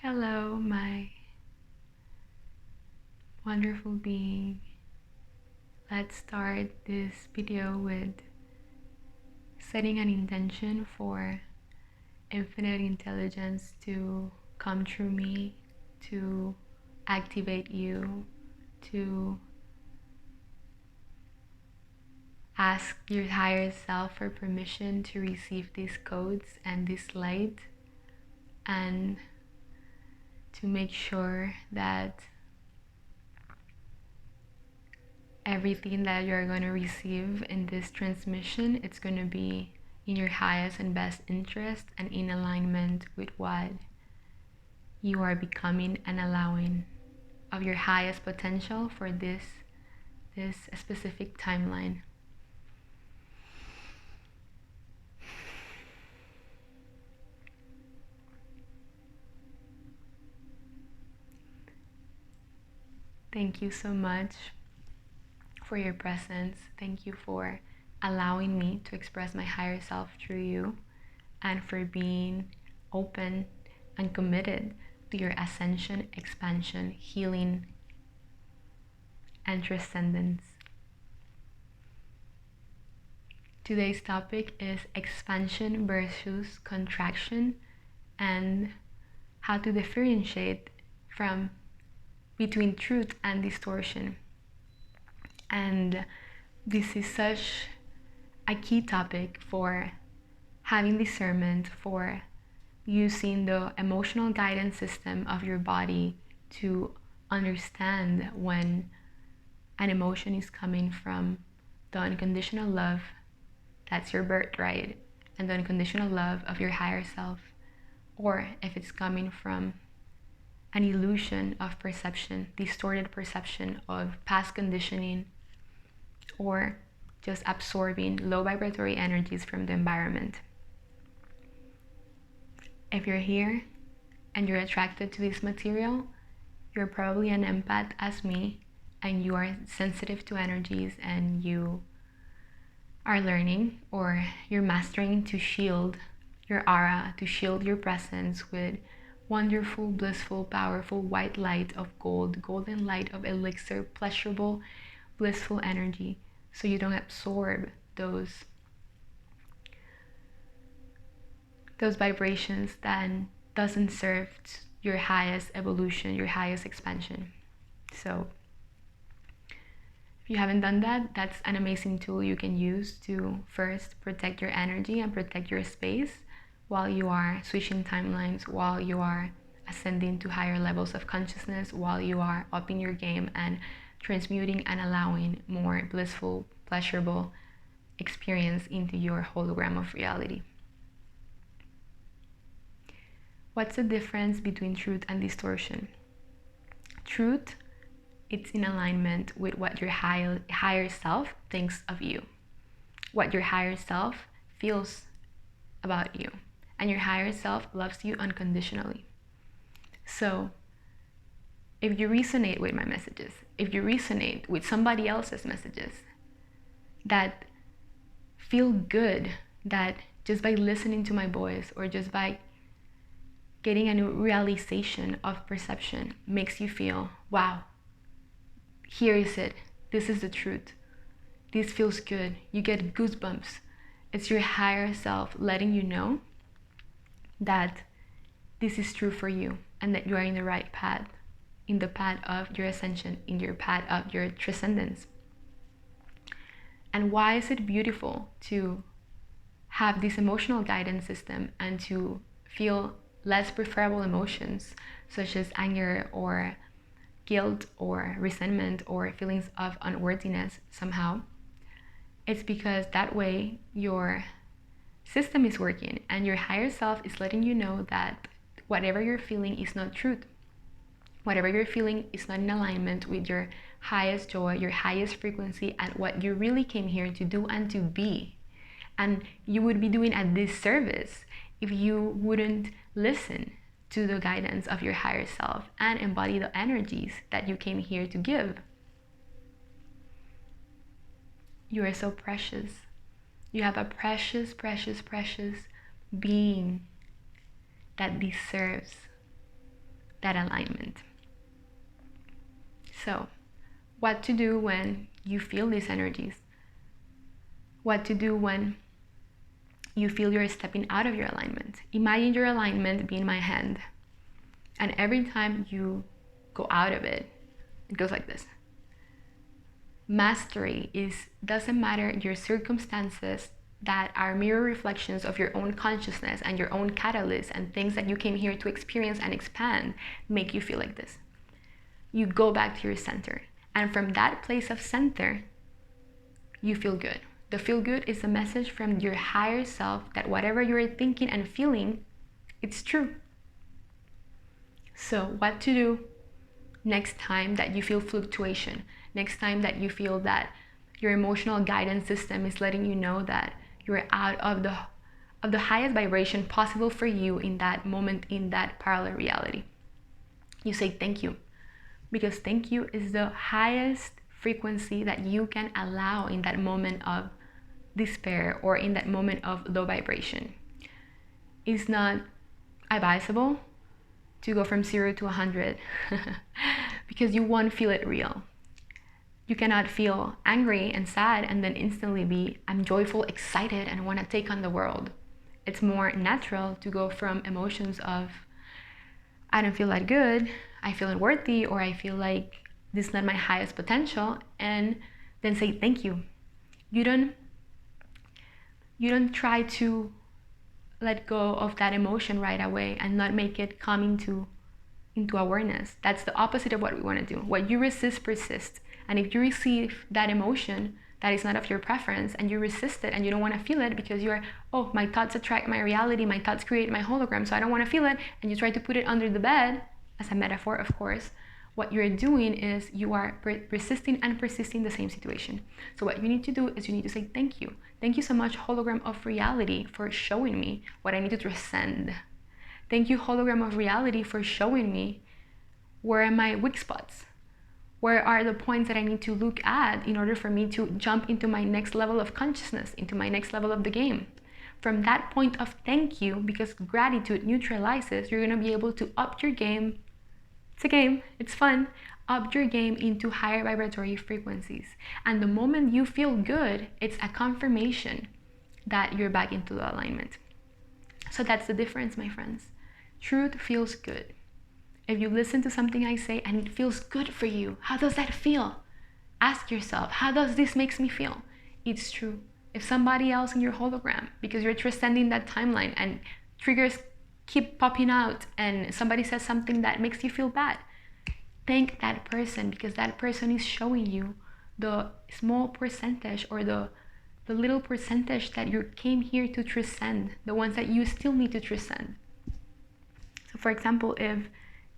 Hello, my wonderful being. Let's start this video with setting an intention for infinite intelligence to come through me, to activate you, to ask your higher self for permission to receive these codes and this light, and to make sure that everything that you're going to receive in this transmission, it's going to be in your highest and best interest and in alignment with what you are becoming and allowing of your highest potential for this specific timeline. Thank you so much for your presence. Thank you for allowing me to express my higher self through you, and for being open and committed to your ascension, expansion, healing, and transcendence. Today's topic is expansion versus contraction, and how to differentiate between truth and distortion. And this is such a key topic for having discernment, for using the emotional guidance system of your body to understand when an emotion is coming from the unconditional love that's your birthright and the unconditional love of your higher self, or if it's coming from an illusion of perception, distorted perception of past conditioning, or just absorbing low vibratory energies from the environment. If you're here and you're attracted to this material, you're probably an empath as me, and you are sensitive to energies, and you are learning, or you're mastering to shield your aura, to shield your presence with wonderful, blissful, powerful white light of gold, golden light of elixir, pleasurable, blissful energy, so you don't absorb those vibrations that doesn't serve your highest evolution, your highest expansion. So if you haven't done that, that's an amazing tool you can use to first protect your energy and protect your space while you are switching timelines, while you are ascending to higher levels of consciousness, while you are upping your game and transmuting and allowing more blissful, pleasurable experience into your hologram of reality. What's the difference between truth and distortion? Truth, it's in alignment with what your higher self thinks of you, what your higher self feels about you, and your higher self loves you unconditionally. So if you resonate with my messages, if you resonate with somebody else's messages that feel good, that just by listening to my voice or just by getting a new realization of perception makes you feel, wow, here is it, this is the truth, this feels good, you get goosebumps, it's your higher self letting you know that this is true for you and that you are in the right path, in the path of your ascension, in your path of your transcendence. And why is it beautiful to have this emotional guidance system and to feel less preferable emotions such as anger or guilt or resentment or feelings of unworthiness somehow? It's because that way your system is working and your higher self is letting you know that whatever you're feeling is not truth. Whatever you're feeling is not in alignment with your highest joy, your highest frequency, and what you really came here to do and to be. And you would be doing a disservice if you wouldn't listen to the guidance of your higher self and embody the energies that you came here to give. You are so precious. You have a precious, precious, precious being that deserves that alignment. So, what to do when you feel these energies? What to do when you feel you're stepping out of your alignment? Imagine your alignment being my hand. And every time you go out of it, it goes like this. Mastery doesn't matter your circumstances that are mirror reflections of your own consciousness and your own catalysts and things that you came here to experience and expand make you feel like this. You go back to your center. And from that place of center, you feel good. The feel good is a message from your higher self that whatever you're thinking and feeling, it's true. So what to do next time that you feel fluctuation, next time that you feel that your emotional guidance system is letting you know that you're out of the highest vibration possible for you in that moment, in that parallel reality. You say thank you, because thank you is the highest frequency that you can allow in that moment of despair or in that moment of low vibration. It's not advisable to go from 0 to 100 because you won't feel it real. You cannot feel angry and sad and then instantly be, I'm joyful, excited, and want to take on the world. It's more natural to go from emotions of, I don't feel that good, I feel unworthy, or I feel like this is not my highest potential, and then say thank you. You don't try to let go of that emotion right away and not make it come into awareness. That's the opposite of what we want to do. What you resist persists. And if you receive that emotion that is not of your preference and you resist it and you don't want to feel it because you're, oh, my thoughts attract my reality, my thoughts create my hologram, so I don't want to feel it, and you try to put it under the bed, as a metaphor, of course, what you're doing is you are resisting and persisting the same situation. So what you need to do is you need to say thank you. Thank you so much, hologram of reality, for showing me what I need to transcend. Thank you, hologram of reality, for showing me where are my weak spots. Where are the points that I need to look at in order for me to jump into my next level of consciousness, into my next level of the game? From that point of thank you, because gratitude neutralizes, you're going to be able to up your game. It's a game, it's fun. Up your game into higher vibratory frequencies. And the moment you feel good, it's a confirmation that you're back into the alignment. So that's the difference, my friends. Truth feels good. If you listen to something I say and it feels good for you, how does that feel? Ask yourself, how does this make me feel? It's true. If somebody else in your hologram, because you're transcending that timeline and triggers keep popping out and somebody says something that makes you feel bad, thank that person, because that person is showing you the small percentage or the little percentage that you came here to transcend, the ones that you still need to transcend. So for example, if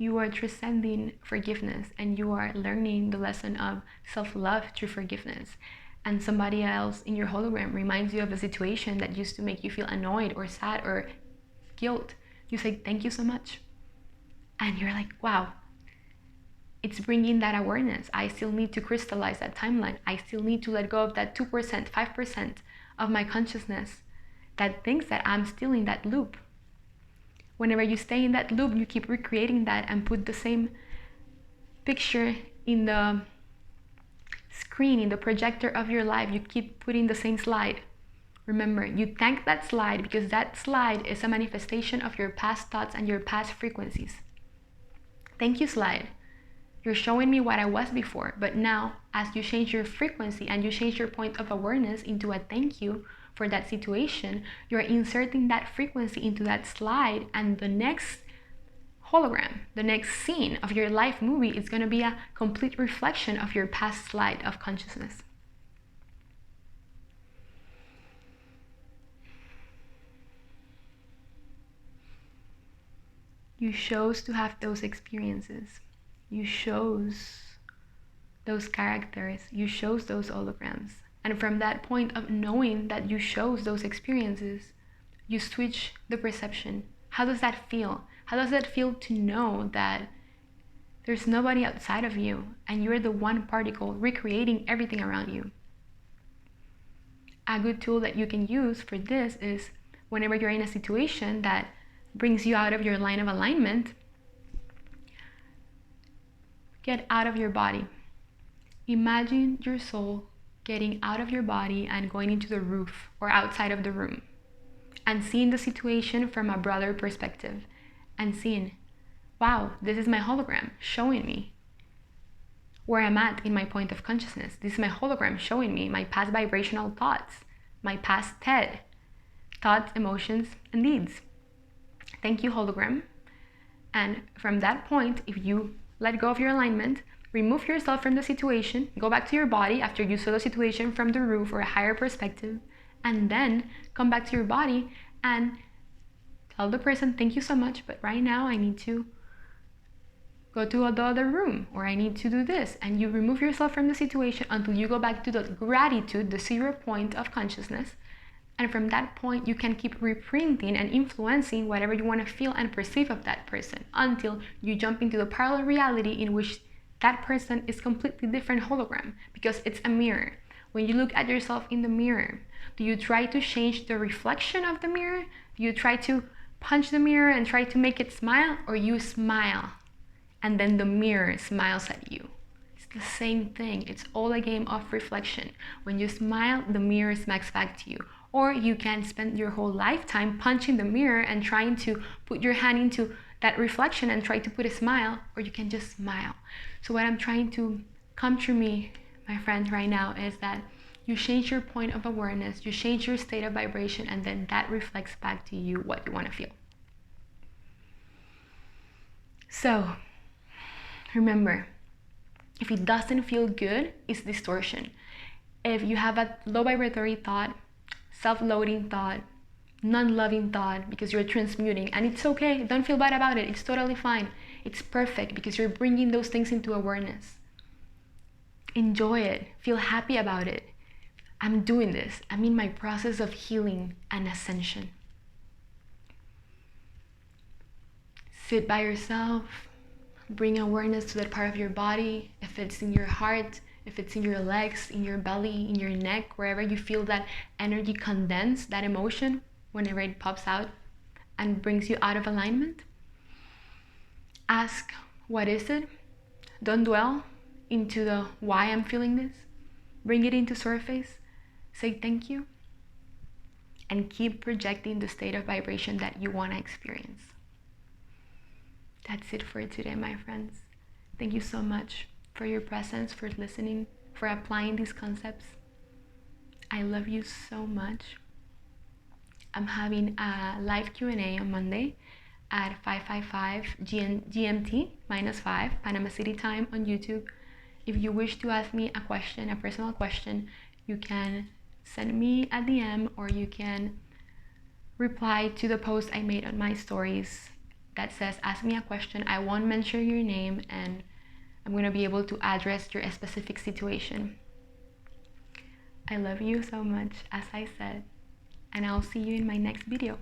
you are transcending forgiveness and you are learning the lesson of self-love through forgiveness, and somebody else in your hologram reminds you of a situation that used to make you feel annoyed or sad or guilt, you say thank you so much. And you're like, wow, it's bringing that awareness. I still need to crystallize that timeline. I still need to let go of that 2%, 5% of my consciousness that thinks that I'm still in that loop. Whenever you stay in that loop, you keep recreating that and put the same picture in the screen, in the projector of your life. You keep putting the same slide. Remember, you thank that slide because that slide is a manifestation of your past thoughts and your past frequencies. Thank you, slide. You're showing me what I was before, but now as you change your frequency and you change your point of awareness into a thank you for that situation, you're inserting that frequency into that slide, and the next hologram, the next scene of your life movie is going to be a complete reflection of your past slide of consciousness. You chose to have those experiences. You chose those characters. You chose those holograms. And from that point of knowing that you chose those experiences, you switch the perception. How does that feel? How does that feel to know that there's nobody outside of you and you're the one particle recreating everything around you? A good tool that you can use for this is whenever you're in a situation that brings you out of your line of alignment, get out of your body. Imagine your soul getting out of your body and going into the roof or outside of the room and seeing the situation from a broader perspective and seeing, wow, this is my hologram showing me where I'm at in my point of consciousness. This is my hologram showing me my past vibrational thoughts, my past TED, thoughts, emotions, and deeds. Thank you, hologram. And from that point, if you let go of your alignment, remove yourself from the situation, go back to your body after you saw the situation from the roof or a higher perspective, and then come back to your body and tell the person, thank you so much, but right now I need to go to the other room, or I need to do this. And you remove yourself from the situation until you go back to the gratitude, the 0 point of consciousness. And from that point, you can keep reprinting and influencing whatever you want to feel and perceive of that person until you jump into the parallel reality in which that person is completely different hologram, because it's a mirror. When you look at yourself in the mirror, do you try to change the reflection of the mirror? Do you try to punch the mirror and try to make it smile, or you smile and then the mirror smiles at you? It's the same thing. It's all a game of reflection. When you smile, the mirror smacks back to you. Or you can spend your whole lifetime punching the mirror and trying to put your hand into that reflection and try to put a smile, or you can just smile. So what I'm trying to come through me, my friends, right now is that you change your point of awareness, you change your state of vibration, and then that reflects back to you what you want to feel. So remember, if it doesn't feel good, it's distortion. If you have a low vibratory thought, self-loathing thought, non-loving thought, because you're transmuting, and it's okay, don't feel bad about it, it's totally fine, it's perfect, because you're bringing those things into awareness. Enjoy it, feel happy about it. I'm doing this, I'm in my process of healing and ascension. Sit by yourself, bring awareness to that part of your body. If it's in your heart, if it's in your legs, in your belly, in your neck, wherever you feel that energy condense, that emotion, whenever it pops out and brings you out of alignment, ask, what is it? Don't dwell into the why I'm feeling this. Bring it into surface. Say thank you. And keep projecting the state of vibration that you want to experience. That's it for today, my friends. Thank you so much for your presence, for listening, for applying these concepts. I love you so much. I'm having a live Q&A on Monday at 5:55 GMT -5 Panama City time on YouTube. If you wish to ask me a question, a personal question, you can send me a DM, or you can reply to the post I made on my stories that says, ask me a question. I won't mention your name, and I'm going to be able to address your specific situation. I love you so much, as I said, and I'll see you in my next video.